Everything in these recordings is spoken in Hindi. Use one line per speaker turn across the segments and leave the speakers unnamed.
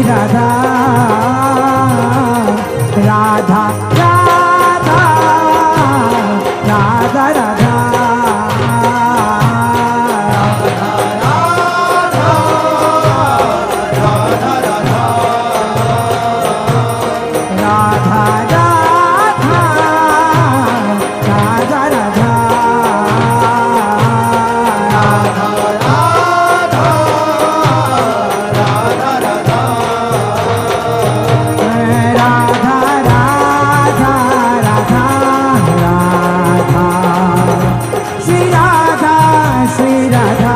राधा राधा राधा राधा राधा श्री राधा श्री राधा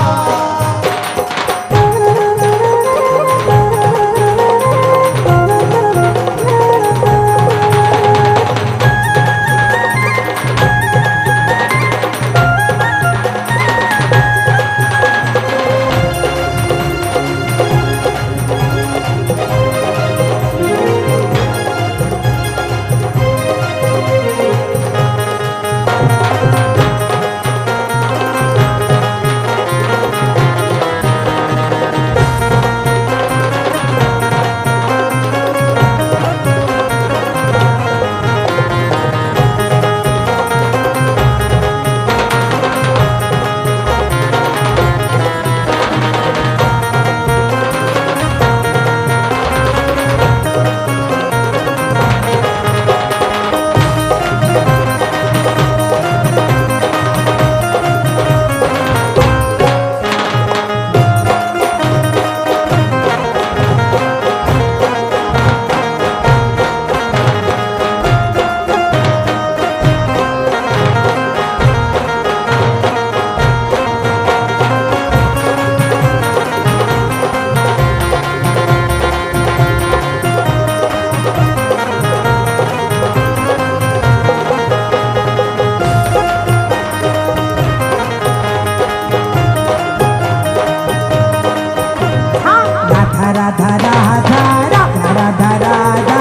राधा राधा राधा राधा राधा राधा राधा राधा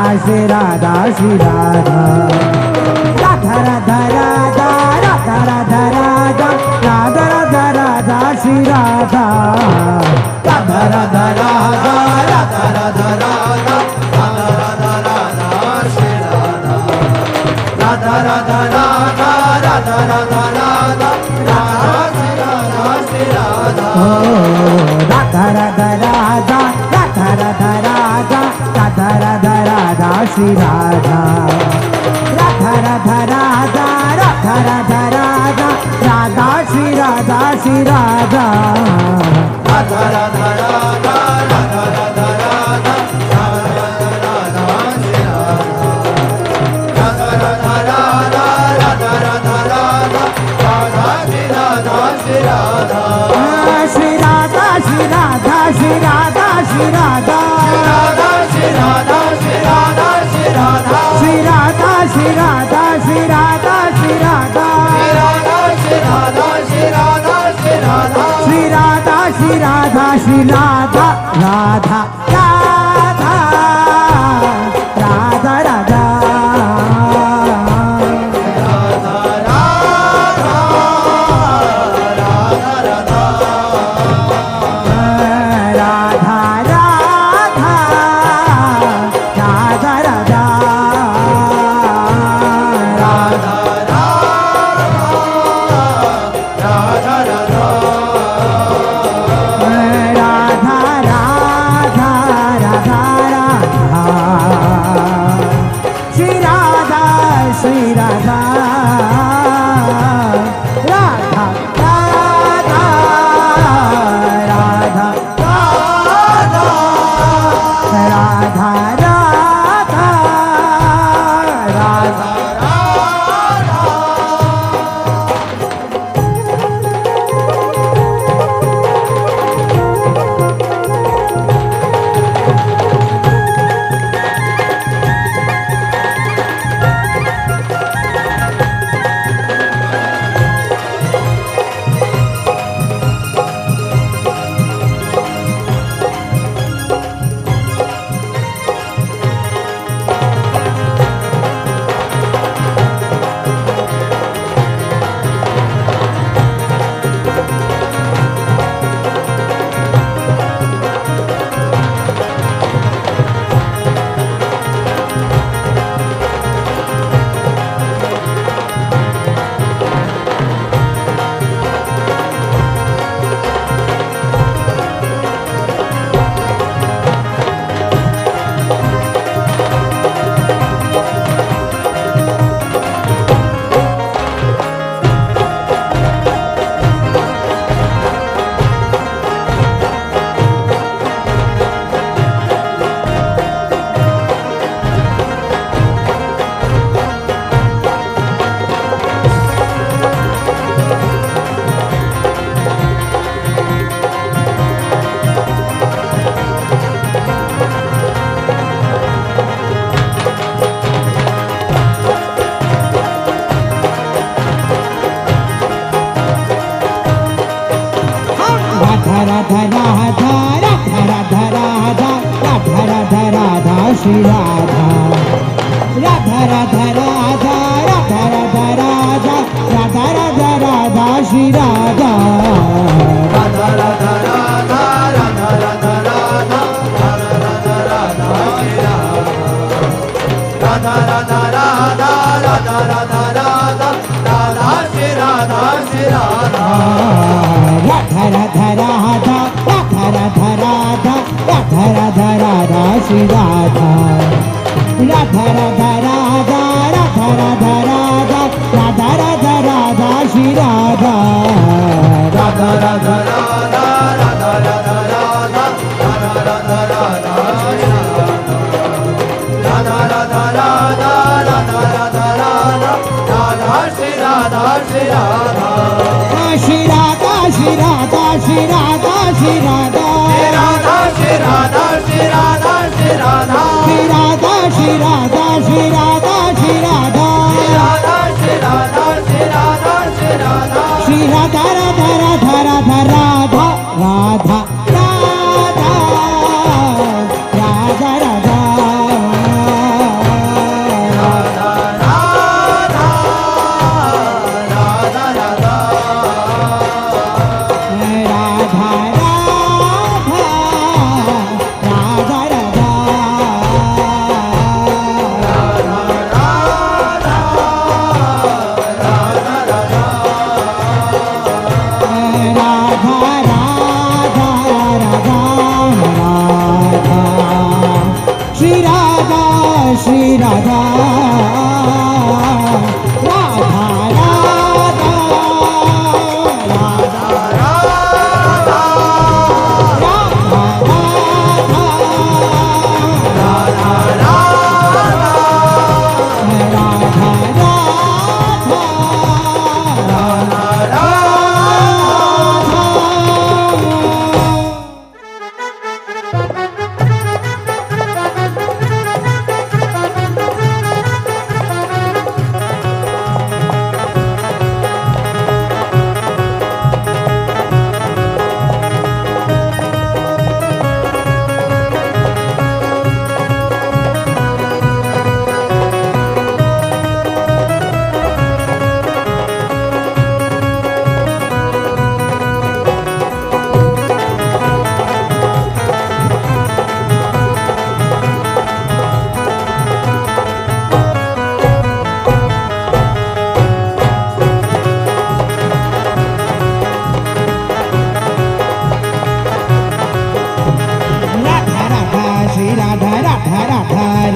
राधा श्री राधा राधा राधा राधा राधा राधा राधा राधा राधा श्री राधा राधा राधा राधा राधा राधा राधा श्री राधा राधा राधा राधा राधा राधा राधा राधा राधा राधा श्री राधा राधा राधा राधा राधा राधा राधा राधा श्री राधा श्री राधा राधा राधा राधा राधा राधा राधा श्री राधा श्री राधा श्री राधा श्री राधा श्री राधा श्री राधा श्री राधा श्री राधा श्री राधा श्री राधा श्री राधा श्री राधा श्री राधा श्री राधा श्री राधा श्री राधा श्री राधा श्री राधा राधा राधा राधा राधा राधा राधा राधा राधा राधा राधा राधा राधा राधा श्री राधा राधा राधा राधा राधा राधा राधा राधा राधा राधा श्री राधा राधा राधा राधा राधा राधा राधा राधा राधा श्री राधा राधा राधा राधा राधा राधा राधा श्री राधा श्री राधा राधा राधा राधा राधा राधा राधा राधा राधा राधा श्री राधा राधा राधा राधा राधा राधा राधा राधा राधा राधा श्री राधा राधा राधा राधा राधा राधा राधा राधा राधा राधा श्री राधा राधा राधा राधा राधा राधा राधा श्री राधा श्री राधा श्री राधा श्री राधा श्री राधा श्री राधा श्री राधा श्री राधा श्री राधा श्री राधा श्री राधा श्री राधा श्री राधा श्री राधा श्री राधा श्री राधा श्री राधा राधा राधा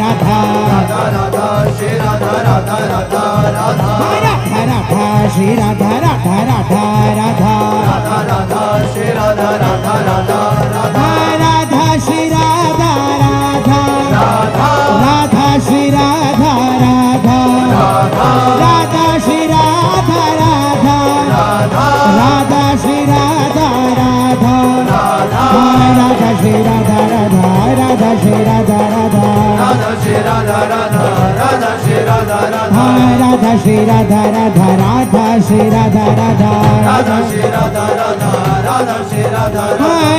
राधा राधा राधा श्री राधा राधा राधा राधा राधा श्री राधा राधा राधा राधा राधा श्री राधा राधा राधा राधा राधा श्री राधा राधा राधा श्री राधा राधा राधा श्री राधा राधा राधा श्री राधा राधा राधा श्री राधा राधा राधा श्री राधा राधा राधा श्री राधा राधा राधा श्री राधा राधा राधा श्री राधा राधा राधा श्री राधा राधा राधा श्री राधा राधा राधा श्री राधा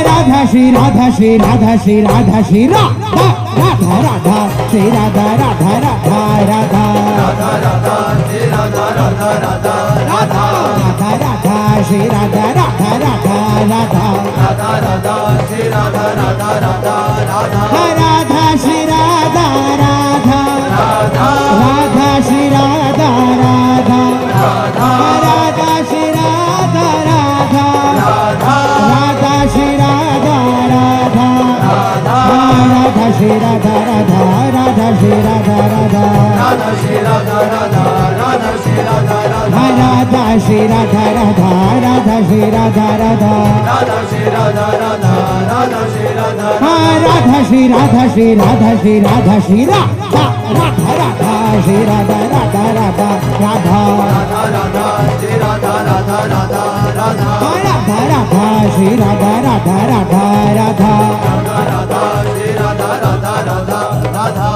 राधा श्री राधा श्री राधा श्री राधा श्री राधा राधा राधा श्री राधा राधा राधा राधा राधा राधा श्री राधा राधा राधा राधा राधा राधा श्री राधा राधा राधा राधा राधा राधा श्री राधा राधा राधा राधा राधा श्री राधा राधा राधा श्री राधा राधा राधा श्री राधा राधा राधा श्री राधा राधा राधा श्री राधा राधा राधा श्री राधा राधा राधा श्री राधा राधा राधा श्री राधा राधा राधा श्री राधा राधा राधा श्री राधा राधा राधा श्री राधा राधा राधा श्री राधा राधा श्री राधा श्री राधा श्री राधा श्री राधा राधा राधा श्री राधा राधा राधा राधा राधा श्री राधा राधा राधा राधा राधा राधा श्री राधा राधा राधा राधा राधा श्री राधा राधा राधा राधा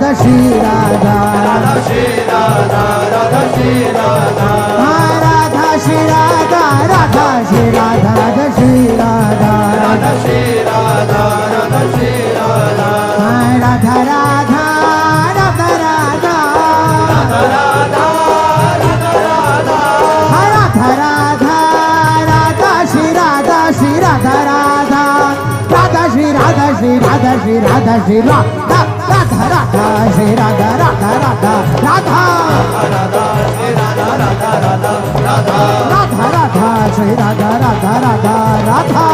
राधा श्री राधा
राधा श्री राधा राधा श्री राधा
राधा श्री राधा राधा श्री राधा राधा श्री राधा
राधा श्री राधा राधा श्री राधा
राधा राधा राधा राधा
राधा राधा राधा राधा
राधा राधा राधा श्री राधा श्री राधा राधा राधा श्री राधा श्री राधा श्री राधा श्री राधा राधा राधा श्री राधा राधा राधा राधा
राधा श्री राधा राधा राधा राधा
राधा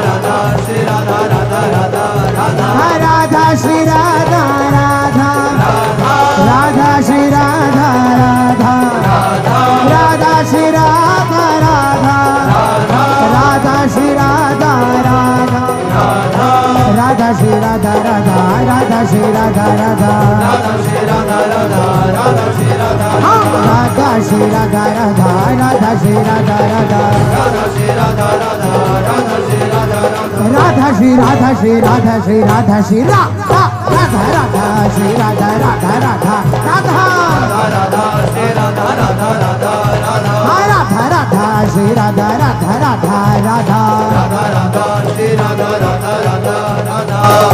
राधा श्री राधा राधा राधा राधा
राधा श्री राधा राधा राधा राधा
राधा श्री राधा राधा राधा श्री राधा राधा राधा श्री राधा राधा राधा श्री राधा राधा राधा श्री राधा राधा राधा श्री राधा राधा
राधा श्री राधा राधा राधा श्री राधा
राधा श्री राधा राधा राधा श्री राधा राधा
राधा श्री राधा राधा राधा श्री राधा राधा
राधा श्री राधा श्री राधा श्री राधा श्री राधा राधा राधा श्री राधा राधा राधा राधा
राधा श्री राधा राधा राधा राधा
राधा राधा श्री राधा राधा राधा राधा
राधा राधा श्री राधा राधा राधा राधा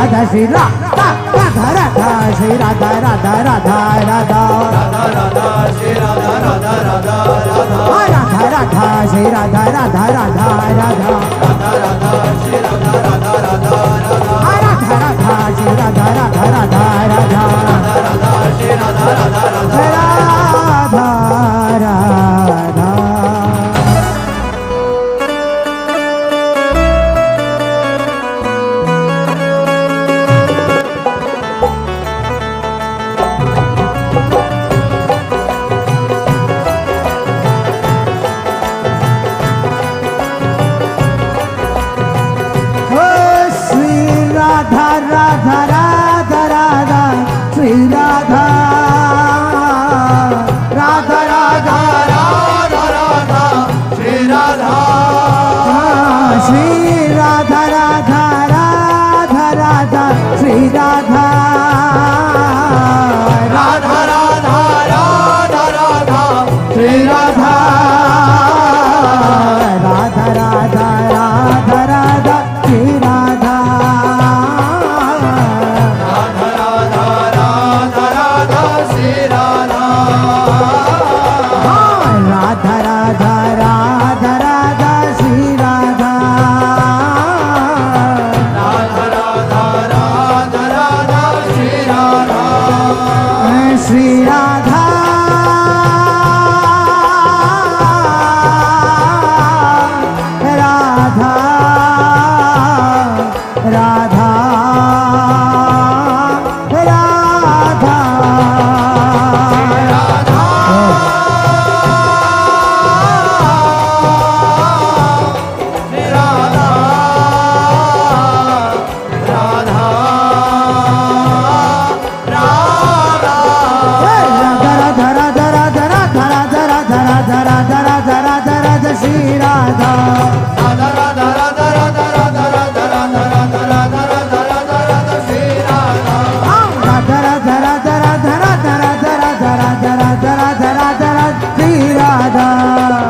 राधा श्री राधा राधा राधा श्री राधा राधा राधा राधा
राधा श्री राधा राधा राधा राधा
राधा राधा श्री राधा राधा राधा राधा
राधा श्री राधा राधा राधा राधा
राधा राधा श्री राधा राधा राधा राधा
राधा श्री राधा राधा राधा
राधा राधा राधा राधा राधा राधा श्री राधा राधा राधा
राधा राधा श्री राधा
श्री राधा राधा राधा राधा श्री राधा
राधा राधा राधा राधा श्री राधा
राधा राधा राधा राधा श्री राधा राधा राधा राधा राधा श्री राधा
राधा राधा राधा राधा श्री राधा
श्री राधा राधा राधा श्री राधा
राधा राधा राधा राधा राधा राधा राधा राधा राधा राधा राधा राधा श्री राधा
राधा राधा राधा राधा राधा राधा राधा राधा राधा राधा राधा राधा श्री राधा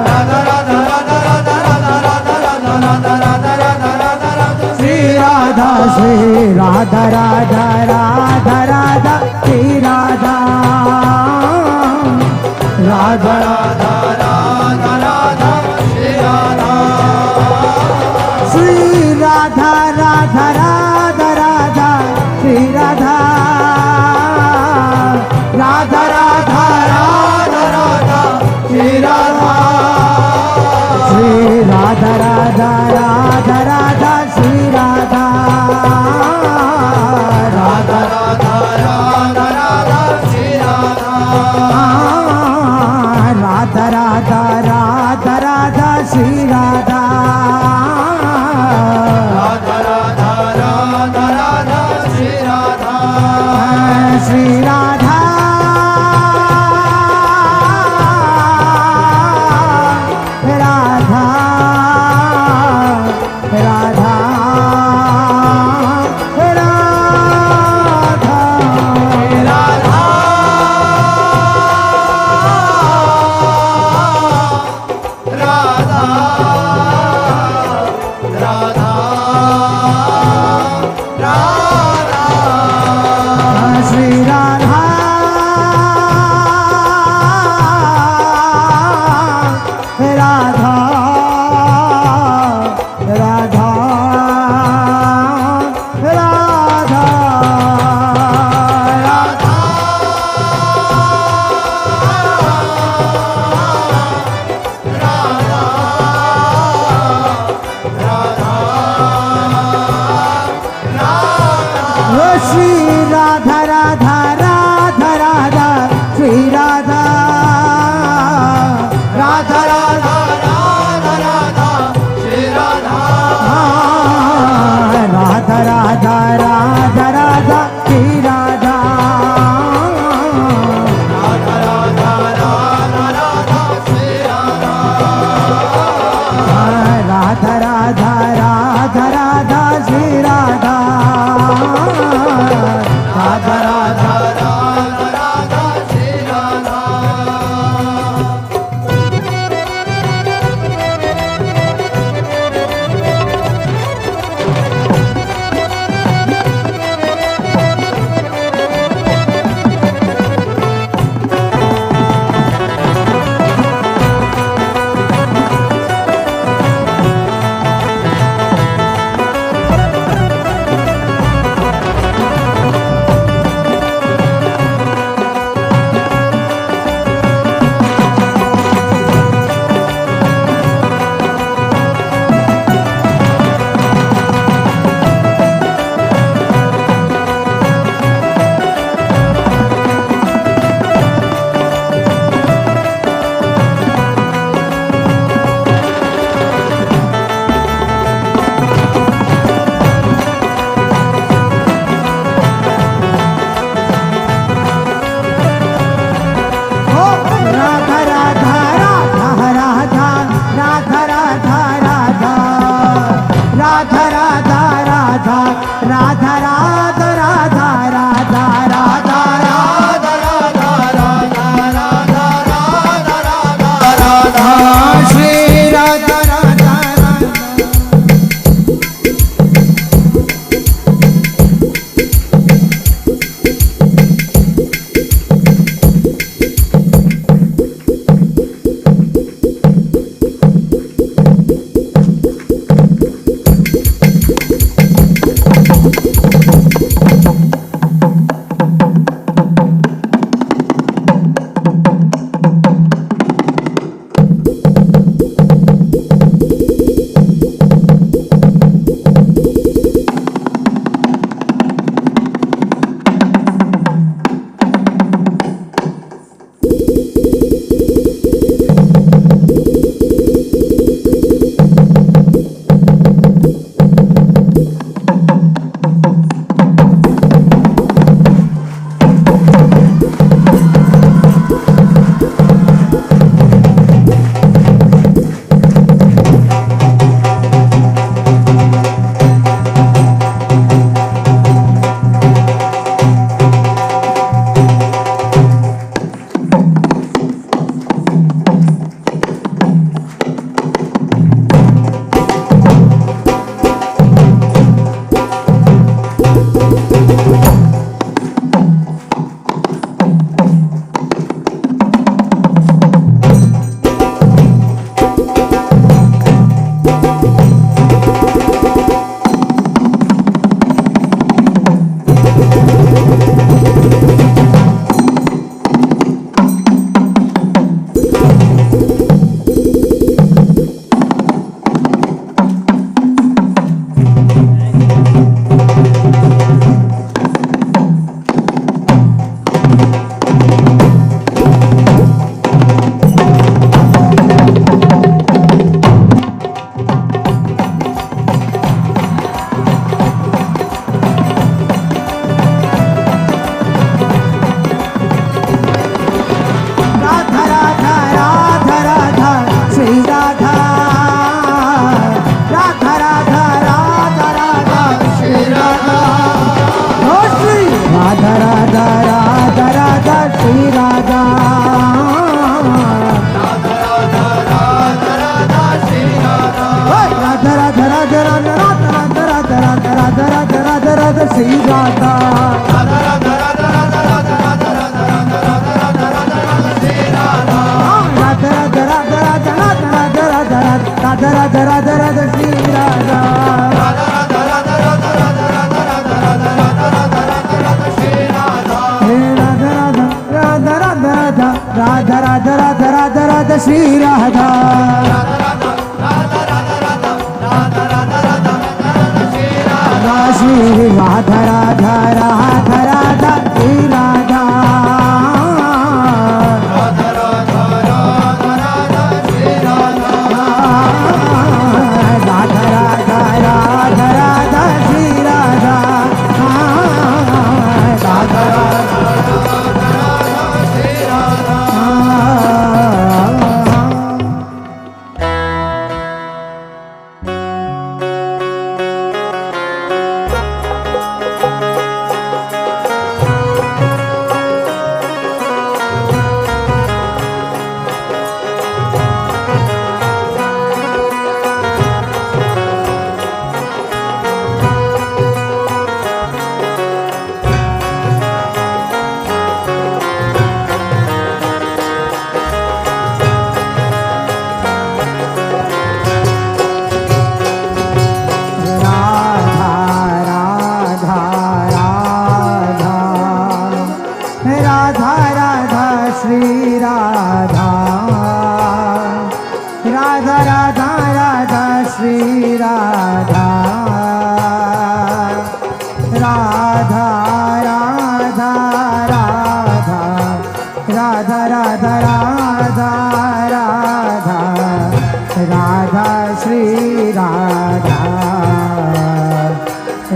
राधा राधा राधा राधा राधा राधा राधा राधा राधा राधा राधा राधा
श्री राधा श्री राधा राधा राधा राधा श्री राधा राधा
राधा राधा राधा श्री राधा
श्री राधा राधा राधा राधा श्री राधा राधा राधा
राधा राधा श्री राधा
श्री राधा राधा राधा राधा श्री राधा
राधा राधा राधा राधा श्री राधा
राधा राधा राधा राधा श्री राधा
राधा राधा राधा राधा श्री राधा
श्री राधा राधा राधा श्री राधा राधा राधा राधा श्री राधा राधा राधा राधा श्री राधा
राधा राधा
राधा श्री राधा राधा राधा राधा श्री राधा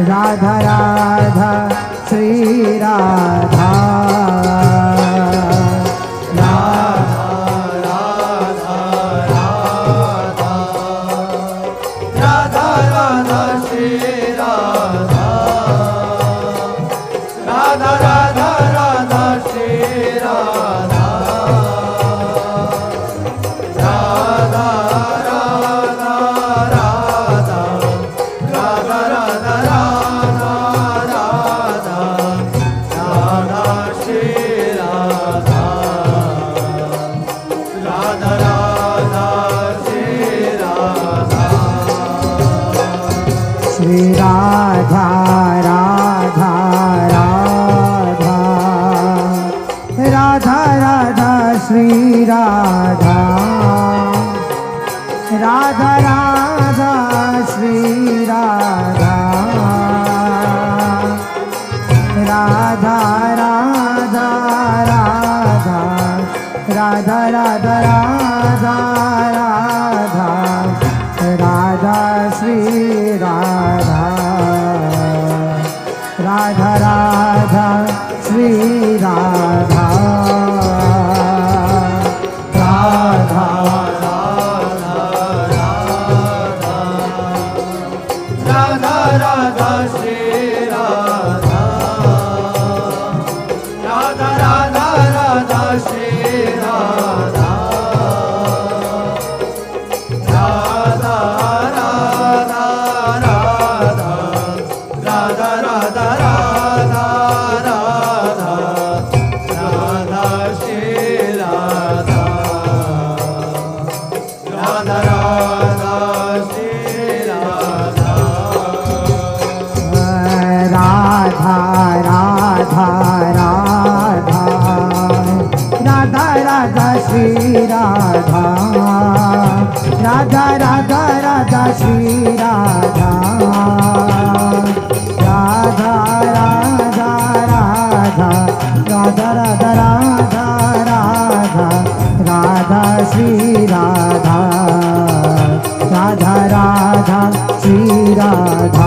राधा राधा श्री राधा श्री राधा राधा राधा श्री राधा राधा राधा राधा राधा राधा राधा राधा राधा श्री राधा राधा राधा श्री राधा श्री राधा राधा राधा राधा श्री राधा राधा राधा राधा राधा राधा राधा राधा राधा श्री राधा राधा राधा श्री राधा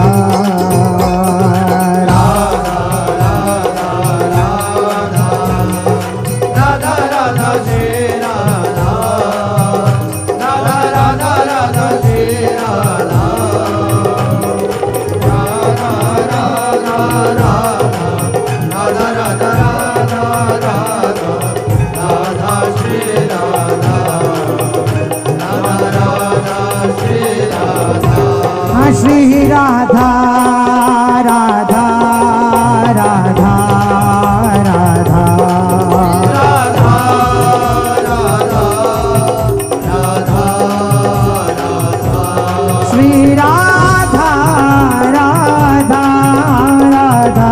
श्री राधा राधा राधा राधा श्री राधा राधा राधा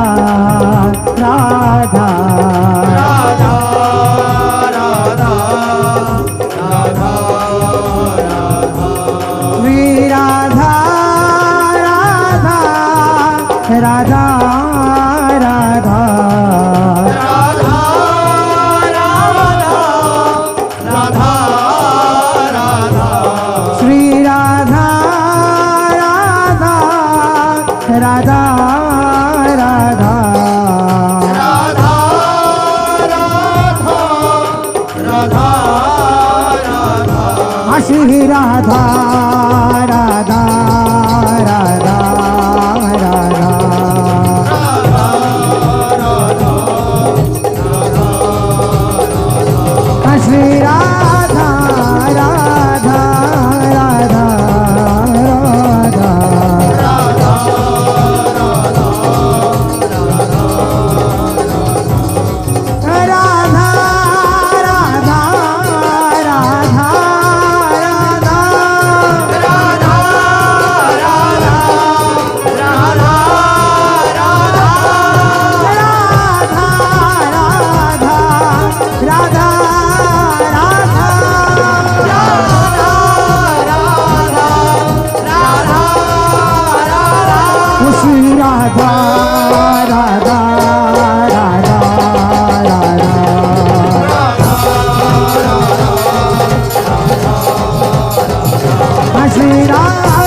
राधा राधा राधा राधा राधा श्री राधा राधा राधा राधा राधा राधा राधा श्री राधा राधा राधा राधा श्री राधा